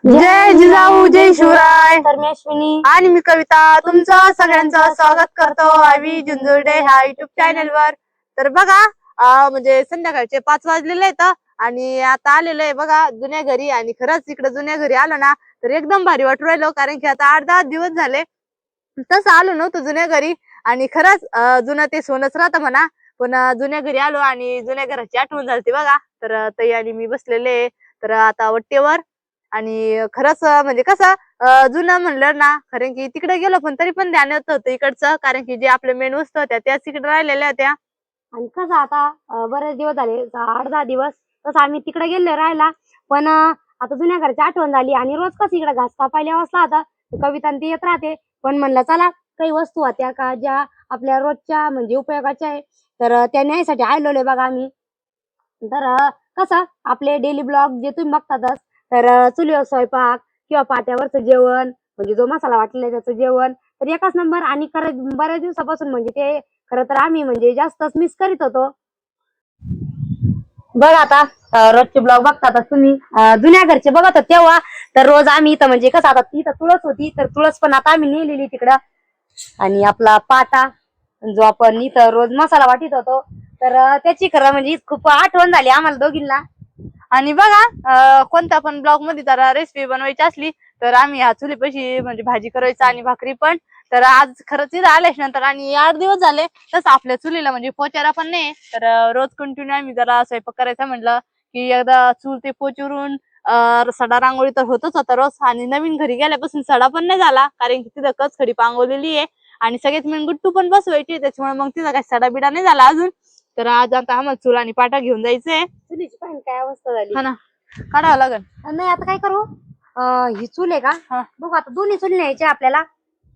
जय जिजाऊ जय शिवराय. तर मी अश्विनी आणि मी कविता तुमचं सगळ्यांचं स्वागत करतो आम्ही झुंजुर्डे ह्या युट्यूब चॅनल वर. तर बघा म्हणजे संध्याकाळचे 5 वाजलेले आहेत आणि आता आलेलो आहे बघा जुन्या घरी. आणि खरंच इकडे जुन्या घरी आलो ना तर एकदम भारी वाटू राहिलो, कारण की आता 8-10 दिवस झाले तसं आलो नव्हतं जुन्या घरी. आणि खरंच जुनं ते सोनच राहतं म्हणा. पण जुन्या घरी आलो आणि जुन्या घराची आठवण झाली बघा. तर ताई आणि मी बसलेले तर आता वट्टेवर. आणि खरंच म्हणजे कसं जुनं म्हणलं ना, कारण की तिकडे गेलो पण तरी पण ध्यान येत होतं इकडचं, कारण की जे आपल्या मेन वस्तू होत्या त्याच तिकडे राहिलेल्या होत्या. आणि कसं आता बरेच दिवस झाले 8-10 दिवस तसं आम्ही तिकडे गेलो राहायला. पण आता जुन्या घरची आठवण झाली आणि रोज कसं इकडे घास कापायला वाजता आता कविता आणि ती येत राहते. पण म्हणलं चला काही वस्तू होत्या का ज्या आपल्या रोजच्या म्हणजे उपयोगाच्या आहे, तर त्या न्यायसाठी आलेलो बघा आम्ही. तर कसं आपले डेली ब्लॉग जे तुम्ही बघतातच, तर चुलीवर स्वयंपाक किंवा पाट्यावरचं जेवण म्हणजे जो मसाला वाटलेला आहे त्याचं जेवण तर एकच नंबर. आणि खरं बऱ्याच दिवसापासून म्हणजे ते खरं तर आम्ही म्हणजे जास्तच मिस करीत होतो. बघा आता रोजचे ब्लॉग बघतातच तुम्ही. जुन्या घरचे बघत होत तेव्हा तर रोज आम्ही इथं म्हणजे कसं आता तिथं तुळस होती तर तुळस पण आता आम्ही नेलेली तिकडं. आणि आपला पाटा जो आपण इथं रोज मसाला वाटीत होतो तर त्याची खरं म्हणजे खूप आठवण झाली आम्हाला दोघींना. आणि बघा कोणत्या पण ब्लॉग मध्ये जरा रेसिपी बनवायची असली तर आम्ही ह्या चुलीपाशी म्हणजे भाजी करायचं आणि भाकरी पण. तर आज खरंच इथं आल्याच नंतर आणि 8 दिवस झाले तसं आपल्या चुलीला म्हणजे पोचारा पण नाही. तर रोज कंटिन्यू आम्ही जरा स्वयंपाक करायचा म्हटलं की एकदा चूल ते पोचवरून सडा रांगोळी तर होतच होता रोज. आणि नवीन घरी गेल्यापासून सडा पण नाही झाला, कारण की तिथं कचखडी पांगवलेली आहे आणि सगळ्यात मेन गुट्टू पण बसवायची, त्याच्यामुळे मग तिथं काही सडा बिडा नाही झाला अजून. तर आज आता आम्हाला चूल आणि पाटा घेऊन जायचंय. चुलीची पाहिजे काय अवस्था झाली हा ना, काढावं लागेल. नाही आता काय करू. ही चूल आहे का बघू आता दोन्ही चूल न्यायचे आपल्याला.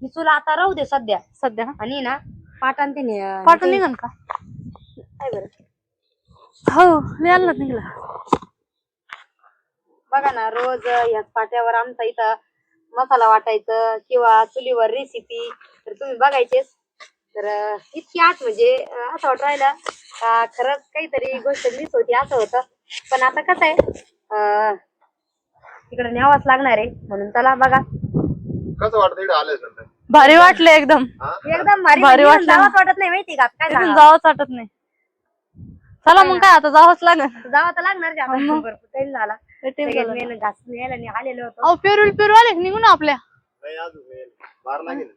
ही चूल आता राहू दे सध्या सध्या आणि ना पाटण ते पाटा निघन का काय बरं. हो लिहायला निघला. बघा ना रोज ह्याच पाट्यावर आमचा इथं मसाला वाटायचं किंवा चुलीवर रेसिपी तर तुम्ही बघायचेच. तर इतकी आठ म्हणजे असं वाटत राहिलं का खरंच काहीतरी गोष्ट मिस होती असं होतं. पण आता कसं आहे तिकडे न्यावाच लागणार आहे म्हणून चला बघा. कसं वाटतं इकडे आल्याच नंतर? भारी वाटलं एकदम. एकदम भारी भारी म्हणजे वाटलं. जावंच वाटत नाही माहिती का काय इथून सांगावं. जावंच वाटत नाही. चला मग काय आता जावंच लागेल. जावं तर लागणार मग. भरपूर टाइम झाला. time झाला. सगळे घास न्यायला आलेलो होतो. अहो पेरू आले निघू ना आपल्या. नाही अजून बार लागेल.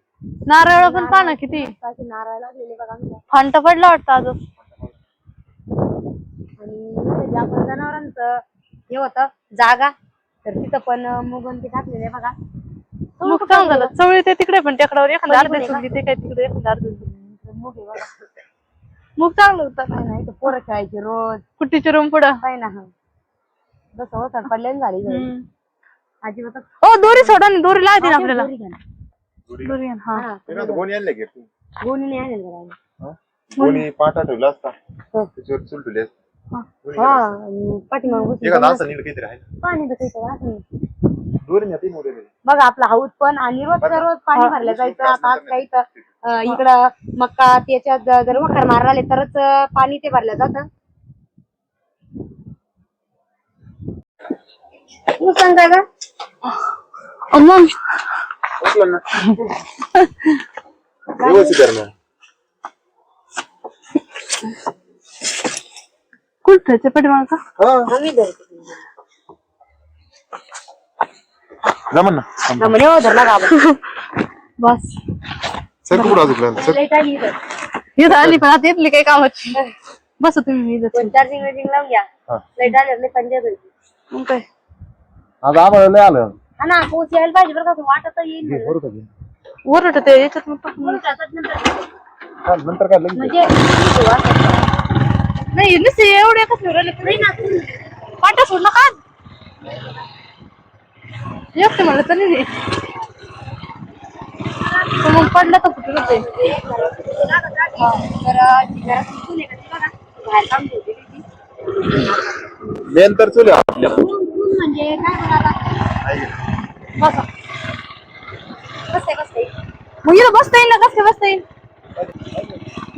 नारळ पण पाहा ना किती नारळ लागलेले बघा आम्हाला. फांट पडला वाटतं अजून. आणि इथे जे आपण जनावरांचं हे होतं जागा तर तिथं पण मुगन ते टाकलेले बघा. मग चांगलं झालं. चवळी ते तिकडे पण टेकडावर एखादा बरोबर अर्धे आहे का? सोडली ते काय तिकडे एखादा अर्धे मग चांगलं होतं. काय नाही पोरं खेळायचे रोज कुट्टीच्या रूम पुढं. काय ना जसं होतं पडल्याने झाली अजिबात. हो दोरी सोडा ना, दोरी लावते ना आपल्याला. दोरी आण, हा. गोणी आणले की गोणी नाही आणेल जरा. गोणी पाटा ठेवला असता त्याच्यावर चूल ठेवली असती. पाठीमागून एखादा असं नीट काहीतरी आहे ना. पाणी तर काही असं. दोरी नाही, तीन मोठे बघा आपला हाऊस पण आणि रोजचं रोज पाणी भरलं जायचं. आता आज काही तर इकडं मक्का त्याच्यात जर वखर मारले तरच पाणी ते भरलं जातं. तू सांगताय का मग व्यवस्थित कर ना. कुठच्या पाठीमाग का आम्ही धरतो जमन ना. म्हणे हो धरला गावा. बस सर कुठं अजून सर लाईट आली इथं. इथं आली पण आता येतली काही कामाची. बस तुम्ही इथं. चार्जिंग वेजिंग लावून घ्या. लाईट आली पंचायत होती. मग काय आज आम्हाला नाही आलं. हा ना पोच यायला पाहिजे बरं का वाटत येईल वरट ते याच्यात नंतर काय लगेच म्हणजे नाही नुसते एवढे कसं पाटा सोड नका एकटे म्हणलं तर नाही. मग पडलं तर कुठे होते. बाहेर काम ठेवते मेन तर चुल आहे आपल्या. म्हणजे काय बसा बसते बसते. मग इथं बसता येईल ना. कसं बसता येईल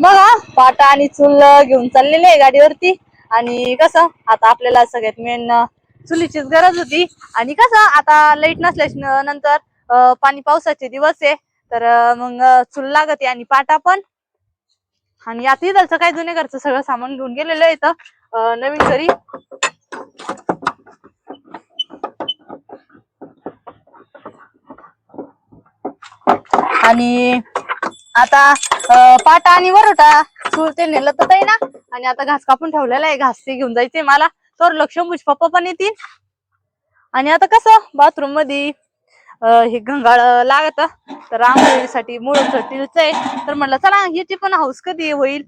बघा. पाटा आणि चूल घेऊन चाललेले आहे गाडीवरती. आणि कसं आता आपल्याला सगळ्यात मेन चुलीचीच गरज होती. आणि कसं आता लाईट नसल्या नंतर पाणी पावसाचे दिवस आहे तर मग चूल लागते आणि पाटा पण. आणि आता इथलचं काय जुने घरचं सगळं सामान घेऊन गेलेलं आहे इथं नवीन घरी. आणि आता पाटा आणि वरोटा चूल ते नेलं तर आहे ना. आणि आता घास कापून ठेवलेला आहे, घास ते घेऊन जायचंय मला. तर लक्ष मुझ पप्पा पण येतील. आणि आता कसं बाथरूम मध्ये हे घंगाळ लागत तर आंघोळीसाठी मुळच टिलच आहे. तर म्हणलं चला याची पण हाऊस कधी होईल.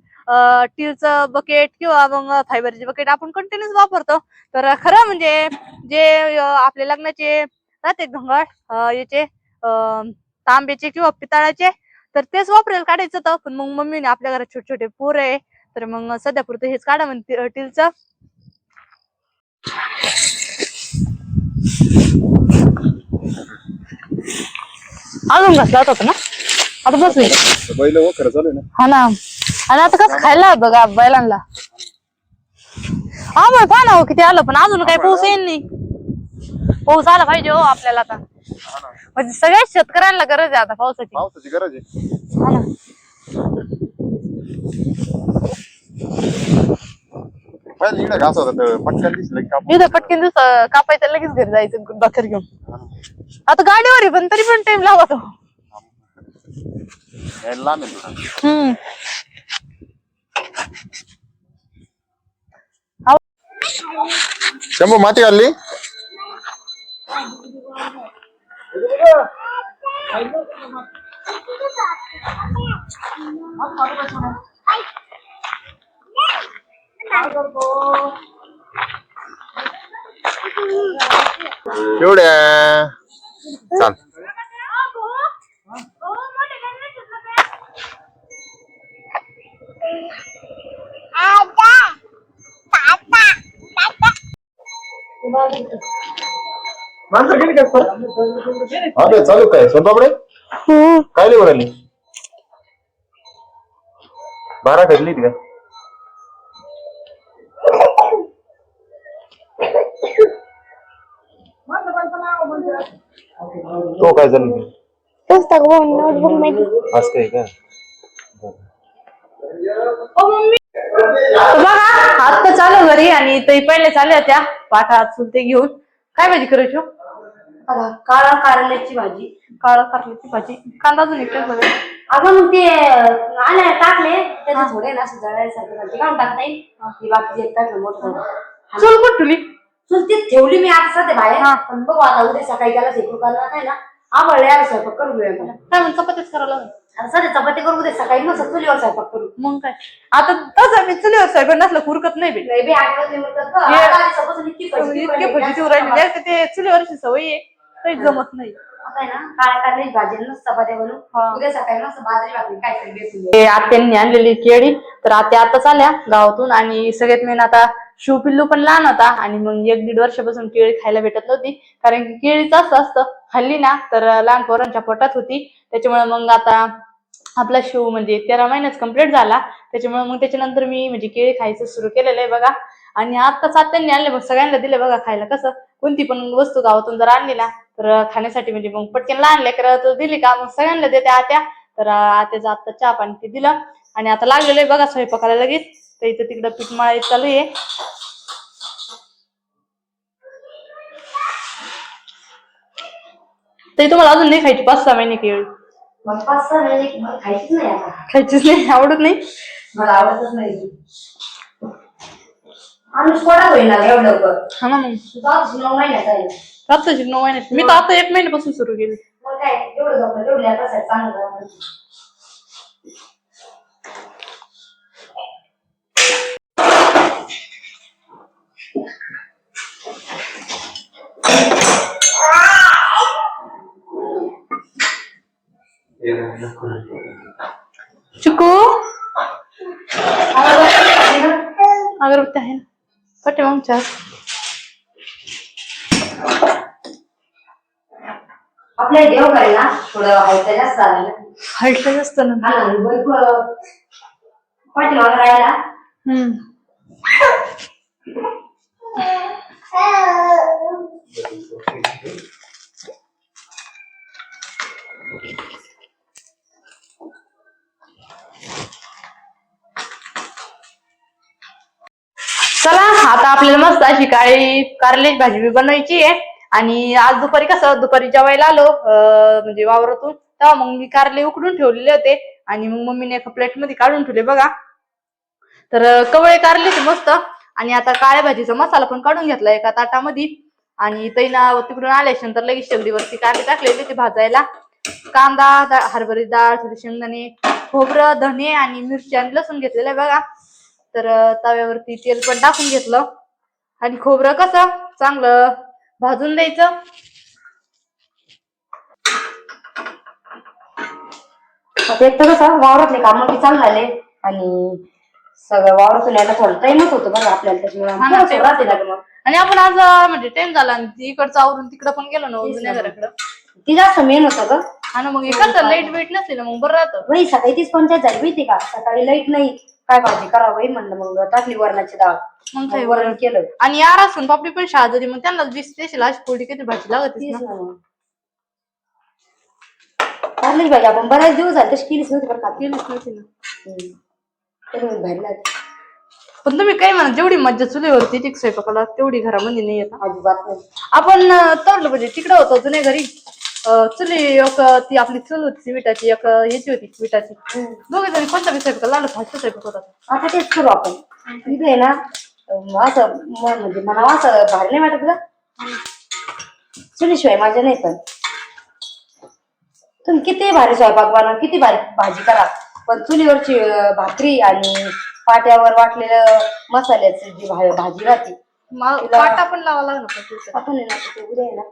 टिलचं बकेट किंवा मग फायबरचे बकेट आपण कंटिन्यूच वापरतो. तर खरं म्हणजे जे आपल्या लग्नाचे राहते घंगाळ याचे तांब्याचे किंवा पितळाचे तर तेच वापरेल काढायचं होतं. पण मग मम्मीने आपल्या घरात छोटे छोटे पोरं आहे तर मग सध्या पुरतं हेच काढा म्हणते टिलचं. अजून घासला होता ना आता बसली बैल खरं चालू ना. हा ना. आणि आता कसं खायला बघा बैलांना आम्हाला पहा ना किती आलं पण अजून काही पाऊस येईल नाही. पाऊस आला पाहिजे हो आपल्याला आता. म्हणजे सगळ्या शेतकऱ्यांना गरज आहे आता पावसाची. पावसाची गरज आहे. हा ना. पहिले इकडे घास होता तर पटकन दिसलं की कापून. इथं पटकन दिवस कापायचं लगेच घरी जायचं बकर घेऊन. आता गाडीवर आहे पण तरी पण टाइम लावतो. लांब आहे थोडं. शंभू माती घालली. एवढ्या चाल. अरे चालू काय सोनपापडे काय लिहून राहिली. 12 ठरली का. तो काय झालं आज काय का. बघा आता चालू घरी आणि ते पहिले चालल्या होत्या पाठा चुलते घेऊन. काय भाजी करायची हो? काळा कारल्याची भाजी. काळा कारल्याची भाजी कांदा अजून एक बघा. अगं मग ते आले टाकले त्याचे थोडे ना असं जळायसारखे काम टाकता येईल. बाकीचे टाकलं मोठं चूल कुठं ठेवली. चल ती ठेवली मी आता सध्या बाहेर. पण बघू आता उद्या सकाळी त्याला शेकू करायला काय ना आवडले यार स्वयंपाक करू घेऊया मला. काय म्हणून चपातीच करायला लागेल. आता सध्या चपाती करू उद्या सकाळी मग चुलीवर स्वयंपाक करू. मग काय आता तसं मी चुलीवर स्वयंपाक नसलं उरकत नाही बे. नाही बी 8 वाजले म्हणतात इतके भजी राहिले ते चुलीवरची सवय आहे काही जमत नाही. आता ना काळ्या कारल्याची भाजी चपात्या बनवू उद्या सकाळी मस्त बाजरी भाकरी काहीतरी बेसून. आत्यांनी आणलेली केळी तर आत्या आताच आल्या गावातून. आणि सगळ्यात मेन आता शिवपिल्लू पण लहान होता आणि मग 1-1.5 वर्षापासून केळी खायला भेटत नव्हती. कारण की केळीच असं असतं खाल्ली ना तर लहान पोरांच्या पोटात होती. त्याच्यामुळे मग आता आपला शिव म्हणजे 13 महिन्याच कम्प्लीट झाला. त्याच्यामुळे मग त्याच्यानंतर मी म्हणजे केळी खायचं सुरू केलेलं आहे बघा. आणि आत्ताच आत्यांनी आणले मग सगळ्यांना दिले बघा खायला. कसं कोणती पण वस्तू गावातून जर आणली ना तर खाण्यासाठी म्हणजे मग पटकन लहान लेकरं दिली का मग सगळ्यांना देते आत्या. तर आत्याचं आता चहा पाणी ते दिलं आणि आता लागलेलं आहे बघा स्वयंपाकाला लगेच. तर इथं तिकडं पीठ मळायचं चालू आहे. तरी तुम्हाला अजून नाही खायची 5-6 महिने केळी. 5-6 महिने खायचीच नाही आता. खायचीच नाही आवडत नाही. मला आवडतच नाही. आम्ही कोणा होईना एवढं लवकर. हा ना मग 9 महिन्याचा आहे. आत्ताची 9 महिन्यात मी तर आता 1 महिन्यापासून सुरू केली. मग काय एवढं झोपलं तेवढी आता चांगलं. चिकू अगरबत्ती आहे ना पटे मग चहा. आपल्या देव काय ना थोडं हाईट जास्त आलं ना. हाईट जास्त ना. पाठीमागं राहायला चला आता आपल्याला मस्त अशी काळी कारल्याची भाजी बनवायची आहे. आणि आज दुपारी कसं दुपारी जेवायला आलो म्हणजे वावरातून, तेव्हा मग मी कारले उकडून ठेवलेले होते आणि मग मम्मीने एका प्लेट मध्ये काढून ठेवले बघा. तर कवळे कारले मस्त. आणि आता काळ्या भाजीचा मसाला पण काढून घेतला एका ताटामध्ये. आणि तैना तिकडून आल्यानंतर लगेच शेगडीवरती कारले टाकलेले ते भाजायला. कांदा, हरभरी डाळ, थोडी शेंगदाणे, खोबरं, धने आणि मिरची आणि लसूण घेतलेलं आहे बघा. तर तव्यावरती तेल पण टाकून घेतलं आणि खोबरं कसं चांगलं भाजून द्यायचं. एक तर कसं वावरातले काम बी चालू झाले आणि सगळं वावरातून यायला थोडं टाइमच होतो बघा आपल्याला, त्याच्यामुळे आणि आपण आज म्हणजे टाइम झाला आणि इकडचं आवरून तिकडं पण गेलो ना जुन्या घराकडं. ती जास्त मेन होतं ग. आणि मग कसं लाईट वेट नसली ना मग बरं राहतं. बाई सकाळी तीच पंचायत झाली माहिती का, सकाळी लाईट नाही काय भाजी करावं बाई म्हणलं, मग टाकली वरणाची डाळ, मग मग वरण केलं. आणि यार असून पापडी पण शाळा होती, मग त्यांना स्पेशल अशी पोळी किती भाजी लागत कारल्याची भाजी आपण बऱ्याच दिवस झाले तशी केलीच नव्हती, बरं का केलीच नव्हती ना. भारी लागते. पण तुम्ही काय म्हणा, जेवढी मज्जा चुलीवरती ती स्वयंपाकाला तेवढी घरामध्ये नाही येत. अजिबात नाही. आपण तरलो म्हणजे तिकडे होतो जुन्या घरी, चुली एक ती आपली चूल होती सिमेंटाची, एक ह्याची होती विटाची. दोघे जणी कोणता बी स्वयंपाक लागला फास्ट स्वयंपाक होता. आता तेच करू आपण. तिथे आहे ना असं म्हणजे मला असं भारी नाही वाटत का, चुलीशिवाय माझ्या नाही. पण तुम्ही किती भारी स्वयंपाक बनवा, किती भारी भाजी करा, पण चुलीवरची भाकरी आणि पाट्यावर वाटलेलं मसाल्याची जी भाजी राहते पाटा पण लावायला लागला. आपण आहे ना ते उद्या आहे ना,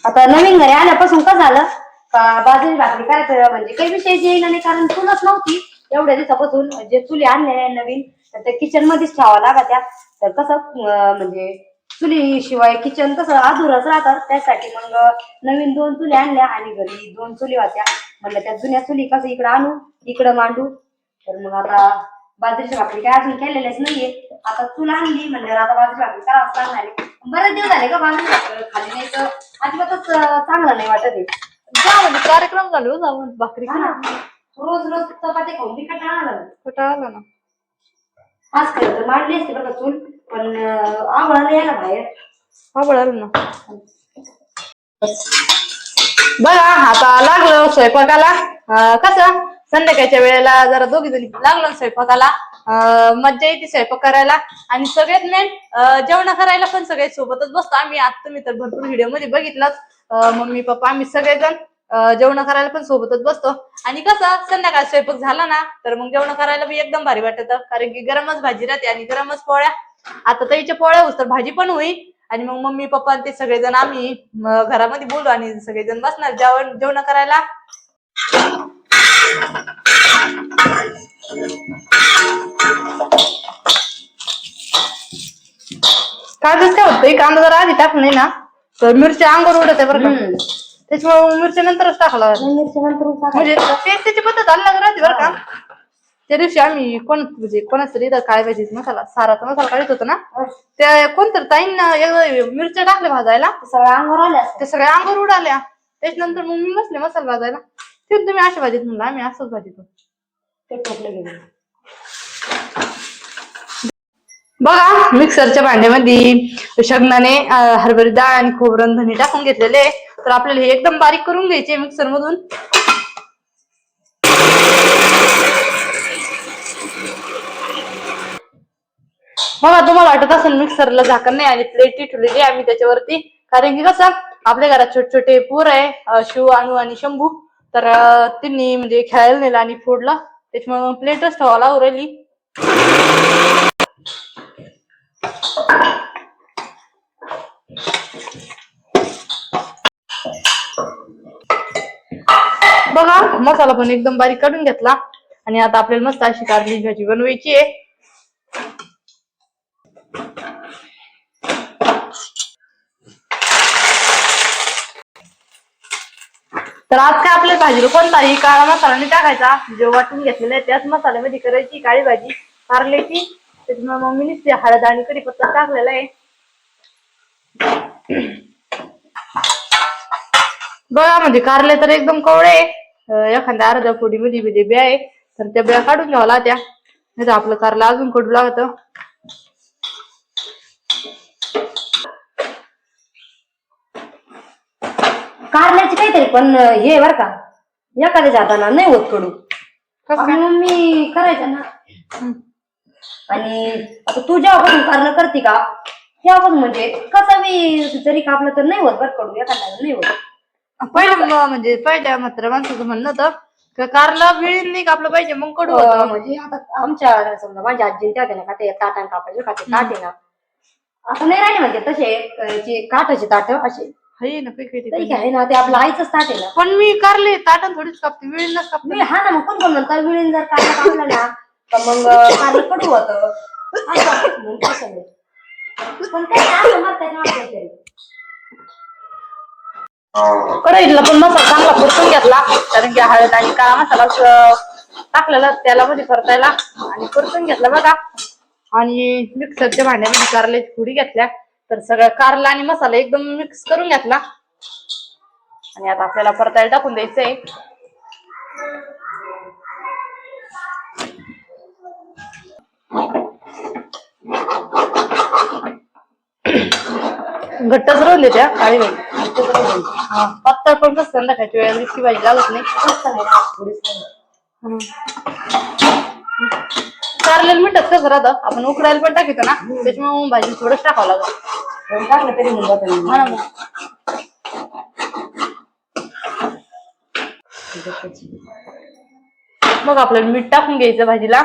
आता नवीन घरी आल्यापासून कसं झालं का बाजरी भाकरी करायचं म्हणजे काही विषय येईना नाही, कारण चूलच नव्हती एवढ्या दिवसापासून. जे चुली आणलेल्या नवीन तर त्या किचन मध्येच ठेवावं लागत्या. तर कसं म्हणजे चुलीशिवाय किचन कसं अधुरच राहतात, त्यासाठी मग नवीन 2 चुली आणल्या आणि घरी 2 चुली होत्या. म्हणलं त्या जुन्या चुली कसं इकडं आणू इकडं मांडू. तर मग आता बाजरीची भाकरी काय अजून केलेल्याच नाहीये, आता चूल आणली म्हणल्यावर आता बाजरी भाकरी करावंच लागणार आहे. बरेच दिवस झाले का बाजरी भाकरी खाली नाही तर अजिबातच चांगलं नाही वाटत आहे. म्हणजे कार्यक्रम झाले जाऊन भाकरी रोज रोज चपाती खाऊन बी कंटाळा आला ना. आज खरं तर मांडली असते बरं का चूल, पण आवळाला यायला बाहेर आवळाला ना. बघा आता लागलं स्वयंपाकाला. कसं संध्याकाळच्या वेळेला जरा दोघी जणी लागलो स्वयंपाकाला, मज्जा येते स्वयंपाक करायला. आणि सगळ्यात मेन जेवण करायला पण सगळे सोबतच बसतो आम्ही. आता तुम्ही तर भरपूर व्हिडिओ मध्ये बघितलाच, मम्मी पप्पा आम्ही सगळेजण जेवण करायला पण सोबतच बसतो. आणि कसं संध्याकाळ स्वयंपाक झाला ना तर मग जेवण करायला बी एकदम भारी वाटत, कारण की गरमच भाजी राहते आणि गरमच पोळ्या. आता ताईच्या पोळ्या होत तर भाजी पण होईल आणि मग मम्मी पप्पा ते सगळेजण आम्ही घरामध्ये बोलू आणि सगळेजण बसणार जेवण करायला. कांदाच काय होतं, कांदा जर आधी टाकून नाही ना तर मिरची अंगावर उडत आहे बरं का, त्याच्यामुळे मिरची नंतरच टाकला. म्हणजे त्याची पद्धत अलग राहते बरं का. त्या दिवशी आम्ही म्हणजे कोणाच तरी काय पाहिजे मसाला साराचा मसाला काढत होतो ना, त्या कोणतरी ताईंना मिरच्या टाकल्या भाजायला, सगळ्या अंगावर आल्या, ते सगळ्या अंगावर उडाल्या. त्याच्यानंतर मग मी बसले मसाला भाजायला. ते तुम्ही अशा भाजीत म्हणलं आम्ही असंच भाजीतो. बघा मिक्सरच्या भांड्यामध्ये शेंगदाणे, हरभरी डाळ आणि खोबरं धने टाकून घेतलेले. तर आपल्याला हे एकदम बारीक करून घ्यायचे मिक्सर मधून. बघा तुम्हाला वाटत असेल मिक्सरला झाकण नाही आणि प्लेट ठेवलेली आम्ही त्याच्यावरती, कारण की कसं आपल्या घरात छोटे छोटे पोर आहे, शिव, अनु आणि शंभू. तर त्यांनी म्हणजे खेळायला नेलं आणि फोडलं, त्याच्यामुळे प्लेटच ठेवायला लागू राहिली. बघा मसाला पण एकदम बारीक काढून घेतला आणि आता आपल्याला मस्त अशी कारल्याची भाजी बनवायची आहे. तर आज काय आपल्या भाजीला कोणताही काळा मसाला नाही टाकायचा, जो वाटून घेतलेला आहे त्याच मसाल्यामध्ये करायची काळी भाजी कारल्याची. त्याच्यामुळे मम्मीने ते हळद आणि कढीपत्ता टाकलेला आहे. बघा म्हणजे कारले तर एकदम कवळे आहे. एखाद्या अर्ध्या फोडी मध्ये म्हणजे बिया आहे तर त्या बिया काढून घ्यावं लागत्या, नाही तर आपलं कारलं अजून कडू लागत. कारल्याची काहीतरी पण हे बर का, एखाद्याच्या हाताना नाही होत कडू. आपली मम्मी करायचं ना. आणि आता तू जेव्हापासून कारलं करते का तेव्हापासून म्हणजे कसं मी जरी कापलं तर नाही होत बरं कडू, एखाद्याला नाही होत. म्हणजे पहिल्या म्हाताऱ्या माणसाचं म्हणणं होतं का कारला विळीन नाही कापलं पाहिजे मग कडू होतं. म्हणजे आता आमच्या समजा माझ्या आजींच्या होत्या ना का ते ताटान कापायचे का ते ताटे ना असं नाही राहिले म्हणजे तसे काठाचे ताट असे आहे ना काही तरी काय आहे ना, ते आपलं आईचंच ताट आहे ना. पण मी कारले ताटण थोडीच कापते, विळीनच कापते. मी हा ना मग कोण म्हणतात विळीन जर कारलं कापलं ना तर मग कारलं कडू होतं असं म्हणतात. पण काही नाही असं म्हणतात ना काहीतरी. कढईतला पण मसाला चांगला परतून घेतला, कारण की हळद आणि काळा मसाला टाकलेला तेलामध्ये परतायला आणि परतून घेतला बघा. आणि मिक्सरच्या भांड्यामध्ये कारल्याची फोडी घेतल्या, तर सगळं कारला आणि मसाला एकदम मिक्स करून घेतला आणि आता आपल्याला परतायला टाकून द्यायचंय. घट्टच राहिले त्या काळी भाजी. पातळ पण कसं संध्याकाळच्या वेळेला इतकी भाजी लागत नाही. कारलेलं मिठच कसं राहतं, आपण उकडायला पण टाकीतो ना त्याच्यामुळे भाजी थोडंच टाकावं लागतं. टाकलं तरी म्हणतात मग आपल्याला मीठ टाकून घ्यायचं भाजीला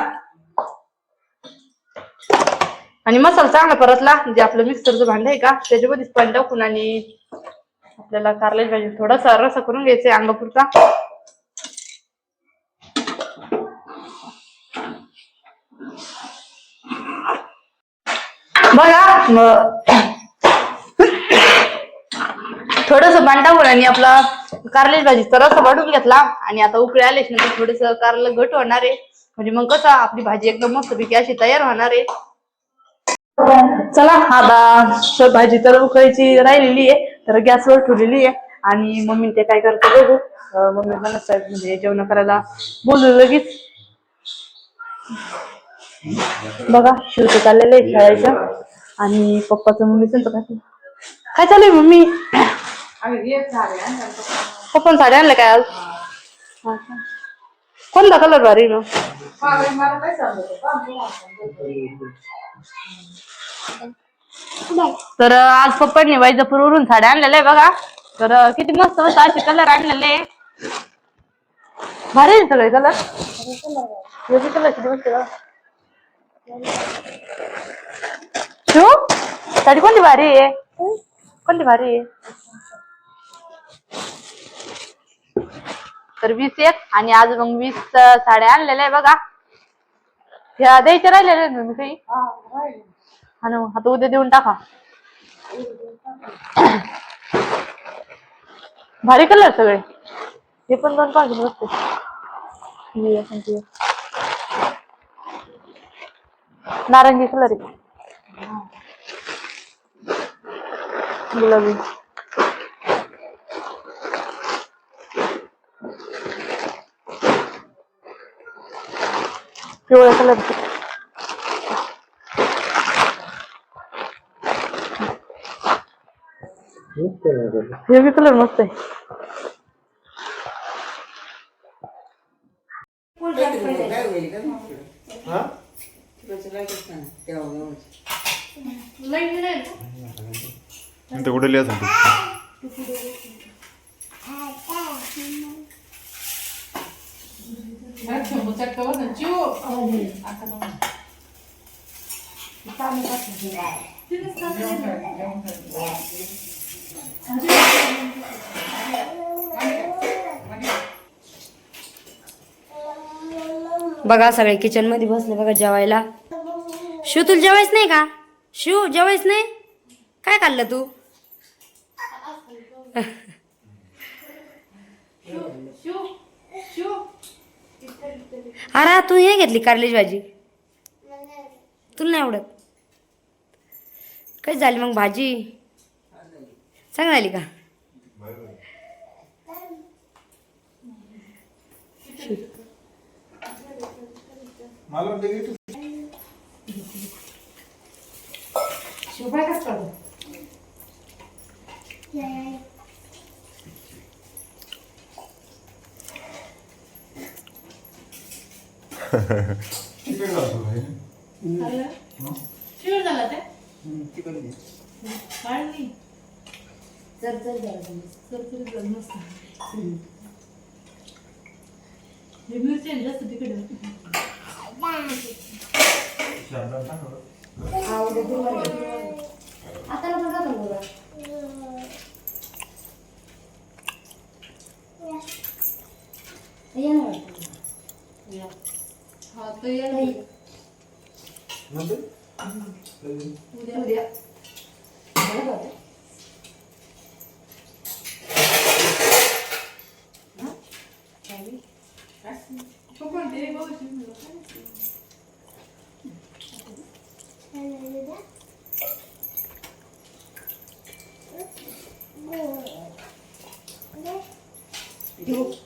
आणि मसाला चांगला परतला म्हणजे आपलं मिक्सरचं भांड आहे का त्याच्यामध्येच पाणी टाकून आणि आपल्याला कारल्याची भाजी थोडासा रसा करून घ्यायचा अंगापुरता. बघा थोडस पाणी टाकून आणि आपला कारल्याची भाजीचा रसा वाढून घेतला आणि आता उकळी आलेच नंतर थोडस कारलं घट होणार आहे, म्हणजे मग कसं आपली भाजी एकदम मस्तपैकी अशी तयार होणार आहे. चला आता भाजी तर उकळायची राहिलेली आहे तर गॅसवर ठेवलेली आहे आणि मम्मी ते काय करते बघू. मम्मी म्हणत म्हणजे जेवण करायला बोलू लगेच. बघा शिवचं चाललेलं आहे खेळायचं आणि पप्पाचं मम्मीचं काय चालू आहे मम्मी. पप्पा साड्या आणल्या काय आज. कोणता कलर भारी मग. तर आज पप्पांनी वैजापूरवरून साड्या आणलेल्या आहे बघा, तर किती मस्त मस्त असे कलर आणलेले आहे. भारी आहे सगळे कलर. कलर किती मस्त शिव साडी कोणती भारी आहे, कोणती भारी आहे. तर 20 आहेत आणि आज मग 20 साड्या आणलेल्या आहे बघा. ह्या द्यायच्या राहिलेल्या ना काही हा ना, आता उद्या देऊन टाका. भारी कलर सगळे. हे पण 2 पाहिजे बसते नारंगी कलर आहे, गुलाबी. पिवळ्या कलर हे बी कलर मस्त आहे. कुठे लिहा बघा सगळे किचन मध्ये बसले बघा जेवायला. शिव तुला जेवायच नाही का. शिव जेवायच नाही काय खाल्लं तू. अरे तू हे घेतली कारल्याची भाजी. तू तुला नाही आवडत? कशी झाली मग भाजी? चांगली झाली का? शिवपाय कसं करतो? आता बघा बघा उद्या Go.